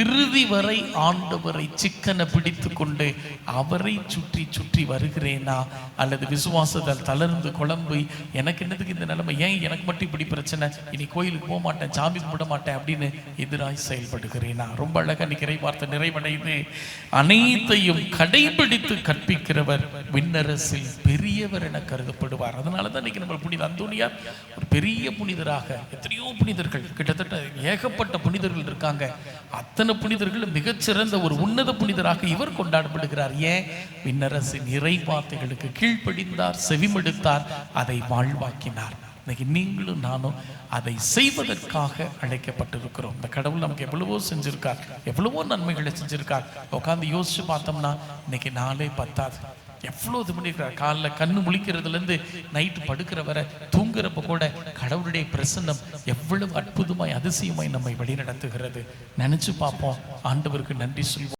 இறுதி வரை ஆண்டவரை சிக்கன பிடித்து கொண்டு அவரை சுற்றி சுற்றி வருகிறேனா, அல்லது விசுவாசத்தால் தளர்ந்து குழம்பு எனக்கு என்னதுக்கு இந்த நிலைமை, ஏன் எனக்கு மட்டும் இப்படி பிரச்சனை, இனி கோயிலுக்கு போக மாட்டேன், சாமி கும்பிட மாட்டேன் அப்படின்னு எதிராய் செயல்படுகிறேனா? ரொம்ப அழகா நிறை வார்த்தை நிறைவடைந்து, அனைத்தையும் கடைபிடித்து கற்பிக்கிறவர் விண்ணரசில் பெரியவர் என கருதப்படுவார். அதனாலதான் இன்னைக்கு நம்ம புனித அந்தோனியார் ஒரு பெரிய புனிதராக, எத்தனையோ புனிதர்கள், கிட்டத்தட்ட ஏகப்பட்ட புனிதர்கள் இருக்காங்க, அத்தனை புனிதர்கள் மிகச்சிறந்த ஒரு உன்னத புனிதராக இவர் கொண்டாடப்படுகிறார். ஏன்? விண்ணரசின் இறை வார்த்தைகளுக்கு கீழ்ப்படிந்தார், செவிமடுத்தார், அதை வாழ்வாக்கினார். இன்னைக்கு நீங்களும் நானும் அதை செய்வதற்காக அழைக்கப்பட்டிருக்கிறோம். இந்த கடவுள் நமக்கு எவ்வளவோ செஞ்சிருக்கார், எவ்வளவோ நன்மைகளை செஞ்சிருக்கார். உட்காந்து யோசிச்சு பார்த்தோம்னா இன்னைக்கு நாளே பத்தாது. எவ்வளோ இது பண்ணியிருக்கிறார். காலைல கண்ணு முழிக்கிறதுலேருந்து நைட்டு படுக்கிற வரை, தூங்குறப்ப கூட கடவுளுடைய பிரசன்னம் எவ்வளவு அற்புதமாய் அதிசயமாய் நம்மை வழி நடத்துகிறது. நினைச்சு பார்ப்போம். ஆண்டவருக்கு நன்றி சொல்வோம்.